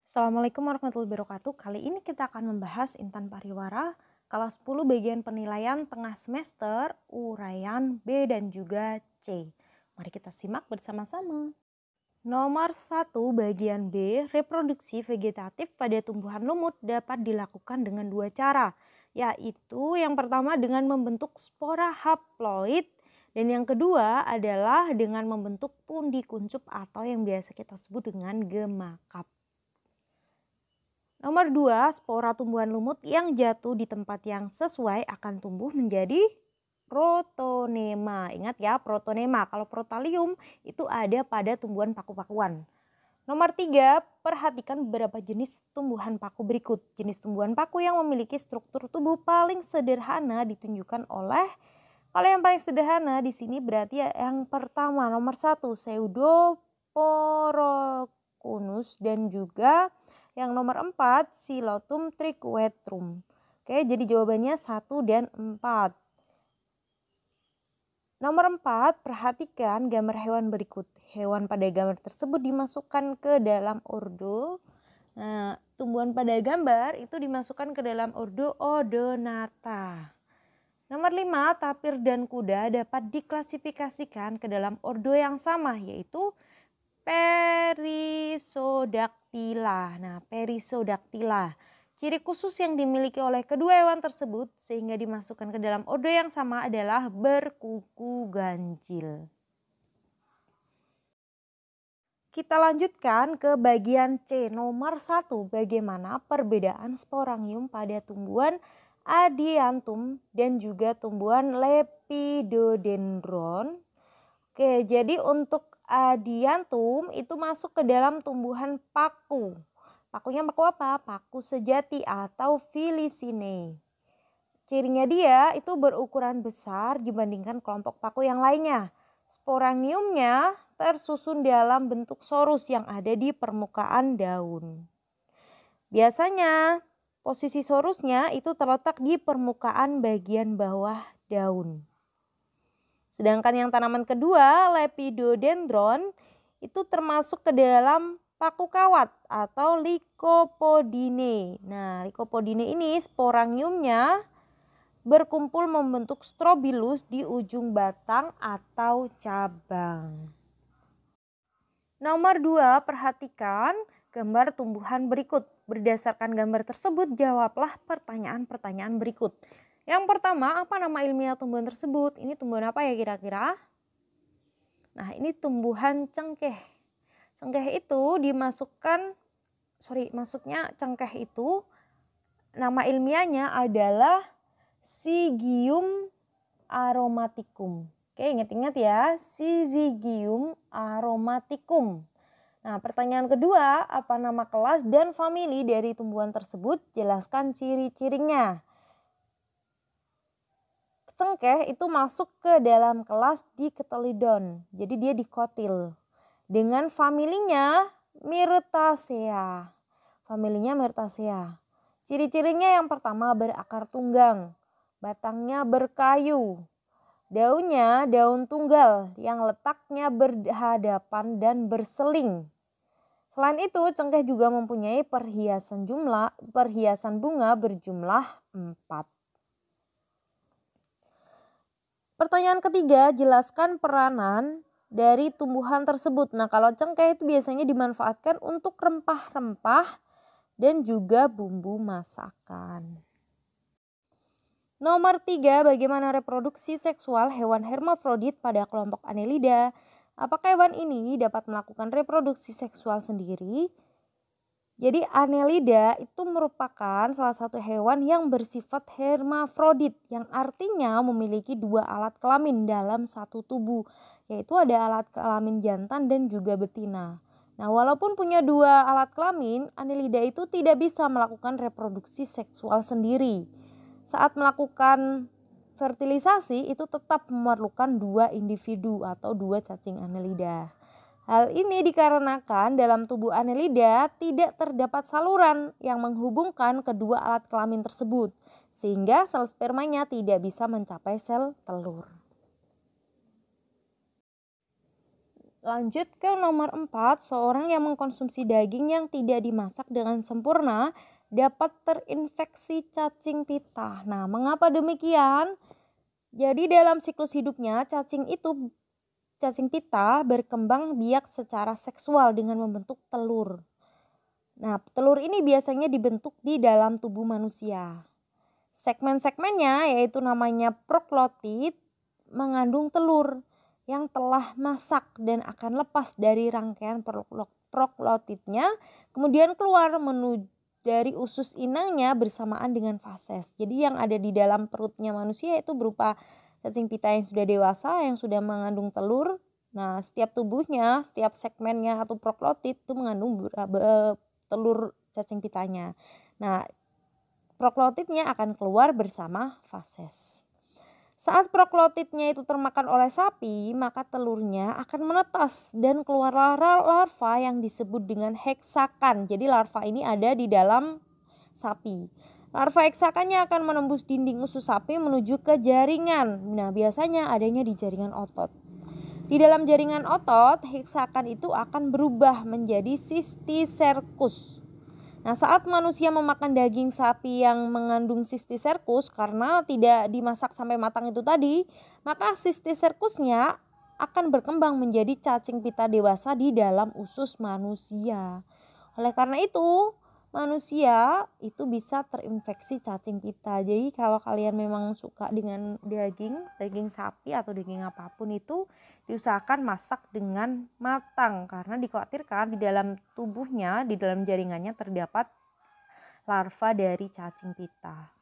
Assalamualaikum warahmatullahi wabarakatuh. Kali ini kita akan membahas Intan Pariwara, kelas 10 bagian penilaian tengah semester, uraian B dan juga C. Mari kita simak bersama-sama. Nomor 1 bagian B, reproduksi vegetatif pada tumbuhan lumut dapat dilakukan dengan dua cara, yaitu yang pertama dengan membentuk spora haploid dan yang kedua adalah dengan membentuk pundi kuncup atau yang biasa kita sebut dengan gemakap. Nomor 2, spora tumbuhan lumut yang jatuh di tempat yang sesuai akan tumbuh menjadi protonema. Ingat ya, protonema. Kalau protalium itu ada pada tumbuhan paku-pakuan. Nomor 3, perhatikan beberapa jenis tumbuhan paku berikut. Jenis tumbuhan paku yang memiliki struktur tubuh paling sederhana ditunjukkan oleh, kalau yang paling sederhana di sini berarti yang pertama, nomor 1, Pseudoporocunus dan juga yang nomor 4, Silotum triquetrum. Oke, jadi jawabannya 1 dan 4. Nomor 4, perhatikan gambar hewan berikut. Hewan pada gambar tersebut dimasukkan ke dalam ordo. Nah, tumbuhan pada gambar itu dimasukkan ke dalam ordo Odonata. Nomor 5, tapir dan kuda dapat diklasifikasikan ke dalam ordo yang sama, yaitu Perissodactyla. Nah, Perissodactyla. Ciri khusus yang dimiliki oleh kedua hewan tersebut sehingga dimasukkan ke dalam ordo yang sama adalah berkuku ganjil. Kita lanjutkan ke bagian C. Nomor 1, bagaimana perbedaan sporangium pada tumbuhan Adiantum dan juga tumbuhan Lepidodendron. Oke, jadi untuk Adiantum itu masuk ke dalam tumbuhan paku. Pakunya paku apa? Paku sejati atau Filicinae. Cirinya dia itu berukuran besar dibandingkan kelompok paku yang lainnya. Sporangiumnya tersusun dalam bentuk sorus yang ada di permukaan daun. Biasanya posisi sorusnya itu terletak di permukaan bagian bawah daun. Sedangkan yang tanaman kedua, Lepidodendron, itu termasuk ke dalam paku kawat atau Lycopodidae. Nah, Lycopodidae ini sporangiumnya berkumpul membentuk strobilus di ujung batang atau cabang. Nomor 2, perhatikan gambar tumbuhan berikut. Berdasarkan gambar tersebut, jawablah pertanyaan-pertanyaan berikut. Yang pertama, apa nama ilmiah tumbuhan tersebut? Ini tumbuhan apa ya kira-kira? Nah, ini tumbuhan cengkeh. Cengkeh itu cengkeh itu nama ilmiahnya adalah Syzygium aromaticum. Oke, ingat-ingat ya, Syzygium aromaticum. Nah, pertanyaan kedua, apa nama kelas dan famili dari tumbuhan tersebut? Jelaskan ciri-cirinya. Cengkeh itu masuk ke dalam kelas Dicotyledon, jadi dia dikotil. Dengan familinya Myrtaceae. Familinya Myrtaceae. Ciri-cirinya yang pertama berakar tunggang, batangnya berkayu, daunnya daun tunggal yang letaknya berhadapan dan berseling. Selain itu, cengkeh juga mempunyai perhiasan bunga berjumlah 4. Pertanyaan ketiga, jelaskan peranan dari tumbuhan tersebut. Nah, kalau cengkeh itu biasanya dimanfaatkan untuk rempah-rempah dan juga bumbu masakan. Nomor 3, bagaimana reproduksi seksual hewan hermafrodit pada kelompok Annelida? Apakah hewan ini dapat melakukan reproduksi seksual sendiri? Jadi Annelida itu merupakan salah satu hewan yang bersifat hermafrodit, yang artinya memiliki dua alat kelamin dalam satu tubuh, yaitu ada alat kelamin jantan dan juga betina. Nah, walaupun punya dua alat kelamin, Annelida itu tidak bisa melakukan reproduksi seksual sendiri. Saat melakukan fertilisasi itu tetap memerlukan dua individu atau dua cacing Annelida. Hal ini dikarenakan dalam tubuh Annelida tidak terdapat saluran yang menghubungkan kedua alat kelamin tersebut, sehingga sel spermanya tidak bisa mencapai sel telur. Lanjut ke nomor 4, seorang yang mengkonsumsi daging yang tidak dimasak dengan sempurna dapat terinfeksi cacing pita. Nah, mengapa demikian? Jadi dalam siklus hidupnya cacing pita berkembang biak secara seksual dengan membentuk telur. Nah, telur ini biasanya dibentuk di dalam tubuh manusia. Segmen-segmennya yaitu namanya proklotid mengandung telur yang telah masak dan akan lepas dari rangkaian proklotidnya kemudian keluar dari usus inangnya bersamaan dengan fases. Jadi yang ada di dalam perutnya manusia itu berupa cacing pita yang sudah dewasa yang sudah mengandung telur. Nah, setiap tubuhnya, setiap segmennya atau proklotid itu mengandung telur cacing pitanya. Nah, proklotidnya akan keluar bersama fases. Saat proklotidnya itu termakan oleh sapi, maka telurnya akan menetas dan keluar larva yang disebut dengan heksakan. Jadi larva ini ada di dalam sapi. Larva heksakannya akan menembus dinding usus sapi menuju ke jaringan. Nah, biasanya adanya di jaringan otot. Di dalam jaringan otot, heksakan itu akan berubah menjadi sistiserkus. Nah, saat manusia memakan daging sapi yang mengandung sistiserkus karena tidak dimasak sampai matang itu tadi, maka sistiserkusnya akan berkembang menjadi cacing pita dewasa di dalam usus manusia. Oleh karena itu, manusia itu bisa terinfeksi cacing pita. Jadi kalau kalian memang suka dengan daging sapi atau daging apapun itu diusahakan masak dengan matang karena dikhawatirkan di dalam tubuhnya, di dalam jaringannya terdapat larva dari cacing pita.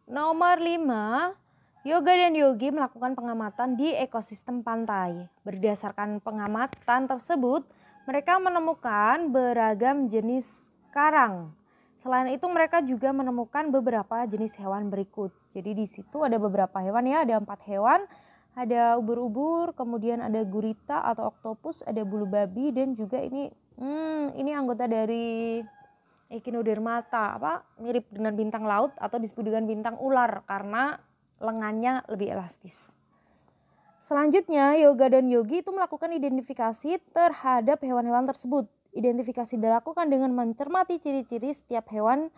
Nomor 5, Yoga dan Yogi melakukan pengamatan di ekosistem pantai. Berdasarkan pengamatan tersebut, mereka menemukan beragam jenis karang. Selain itu mereka juga menemukan beberapa jenis hewan berikut. Jadi di situ ada beberapa hewan ya, ada 4 hewan. Ada ubur-ubur, kemudian ada gurita atau oktopus, ada bulu babi dan juga ini anggota dari Echinodermata, mirip dengan bintang laut atau disebut dengan bintang ular karena lengannya lebih elastis. Selanjutnya, Yoga dan Yogi itu melakukan identifikasi terhadap hewan-hewan tersebut. Identifikasi dilakukan dengan mencermati ciri-ciri setiap hewan,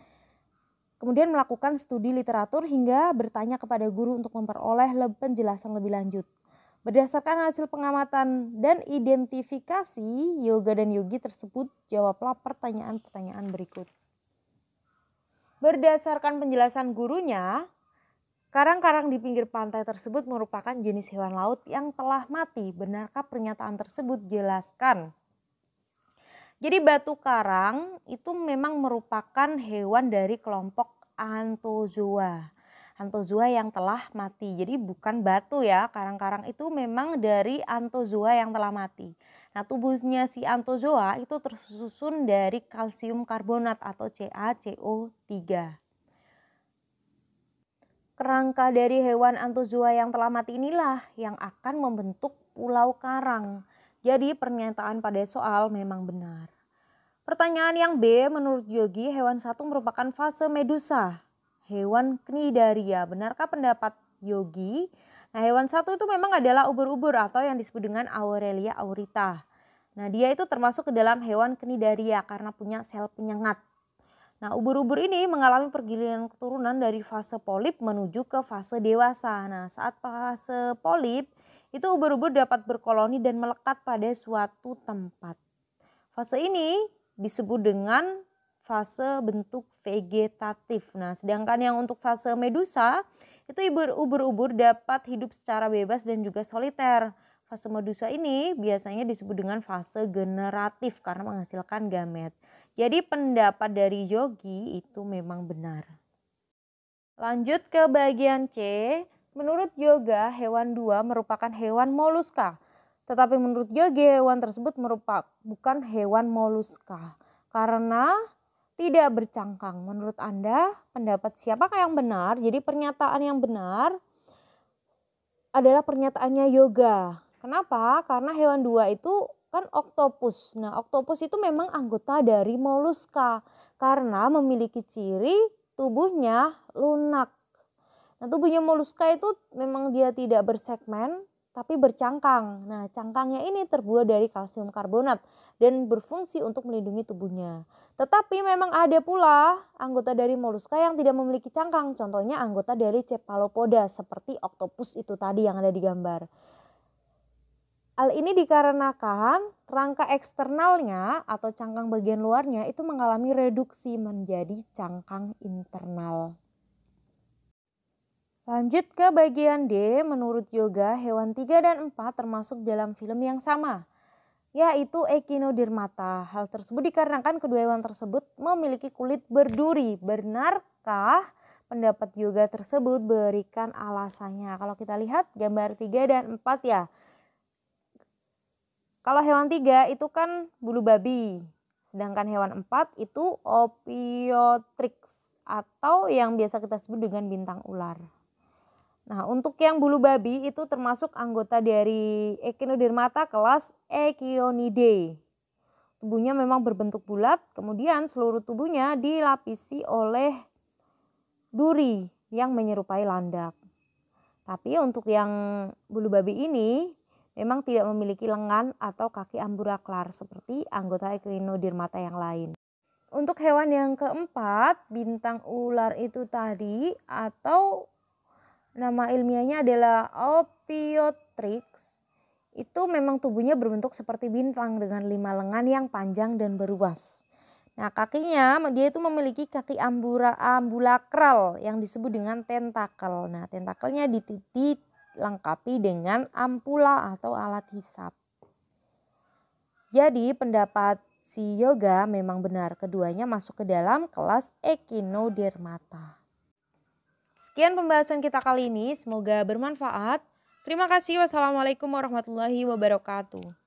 kemudian melakukan studi literatur hingga bertanya kepada guru untuk memperoleh penjelasan lebih lanjut. Berdasarkan hasil pengamatan dan identifikasi Yoga dan Yogi tersebut, jawablah pertanyaan-pertanyaan berikut. Berdasarkan penjelasan gurunya, karang-karang di pinggir pantai tersebut merupakan jenis hewan laut yang telah mati. Benarkah pernyataan tersebut? Jelaskan. Jadi batu karang itu memang merupakan hewan dari kelompok Anthozoa. Anthozoa yang telah mati. Jadi bukan batu ya, karang-karang itu memang dari Anthozoa yang telah mati. Nah, tubuhnya si Anthozoa itu tersusun dari kalsium karbonat atau CaCO3. Kerangka dari hewan Anthozoa yang telah mati inilah yang akan membentuk pulau karang. Jadi pernyataan pada soal memang benar. Pertanyaan yang B, menurut Yogi hewan satu merupakan fase medusa, hewan cnidaria. Benarkah pendapat Yogi? Nah, hewan satu itu memang adalah ubur-ubur atau yang disebut dengan Aurelia aurita. Nah, dia itu termasuk ke dalam hewan cnidaria karena punya sel penyengat. Nah, ubur-ubur ini mengalami pergiliran keturunan dari fase polip menuju ke fase dewasa. Nah, saat fase polip, itu ubur-ubur dapat berkoloni dan melekat pada suatu tempat. Fase ini disebut dengan fase bentuk vegetatif. Nah, sedangkan yang untuk fase medusa, itu ubur-ubur dapat hidup secara bebas dan juga soliter. Fase medusa ini biasanya disebut dengan fase generatif karena menghasilkan gamet. Jadi pendapat dari Yogi itu memang benar. Lanjut ke bagian C. Menurut Yoga, hewan 2 merupakan hewan moluska. Tetapi menurut Yogi, hewan tersebut bukan hewan moluska karena tidak bercangkang. Menurut Anda, pendapat siapakah yang benar? Jadi pernyataan yang benar adalah pernyataannya Yoga. Kenapa? Karena hewan 2 itu kan oktopus. Nah, oktopus itu memang anggota dari moluska karena memiliki ciri tubuhnya lunak. Nah, tubuhnya moluska itu memang dia tidak bersegmen, tapi bercangkang. Nah, cangkangnya ini terbuat dari kalsium karbonat dan berfungsi untuk melindungi tubuhnya. Tetapi memang ada pula anggota dari moluska yang tidak memiliki cangkang. Contohnya anggota dari cephalopoda seperti oktopus itu tadi yang ada di gambar. Hal ini dikarenakan rangka eksternalnya atau cangkang bagian luarnya itu mengalami reduksi menjadi cangkang internal. Lanjut ke bagian D, menurut Yoga hewan 3 dan 4 termasuk dalam film yang sama, yaitu Echinodermata. Hal tersebut dikarenakan kedua hewan tersebut memiliki kulit berduri. Benarkah pendapat Yoga tersebut? Berikan alasannya. Kalau kita lihat gambar 3 dan 4 ya. Kalau hewan 3 itu kan bulu babi, sedangkan hewan 4 itu Opiotrix atau yang biasa kita sebut dengan bintang ular. Nah, untuk yang bulu babi itu termasuk anggota dari Echinodermata kelas Echionidae. Tubuhnya memang berbentuk bulat, kemudian seluruh tubuhnya dilapisi oleh duri yang menyerupai landak. Tapi untuk yang bulu babi ini memang tidak memiliki lengan atau kaki amburadlar seperti anggota Echinodermata yang lain. Untuk hewan yang keempat, bintang ular itu tadi atau nama ilmiahnya adalah Opiotrix. Itu memang tubuhnya berbentuk seperti bintang dengan 5 lengan yang panjang dan beruas. Nah, kakinya dia itu memiliki kaki ambulakral yang disebut dengan tentakel. Nah, tentakelnya dilengkapi dengan ampula atau alat hisap. Jadi pendapat si Yoga memang benar, keduanya masuk ke dalam kelas Echinodermata. Sekian pembahasan kita kali ini, semoga bermanfaat. Terima kasih. Wassalamualaikum warahmatullahi wabarakatuh.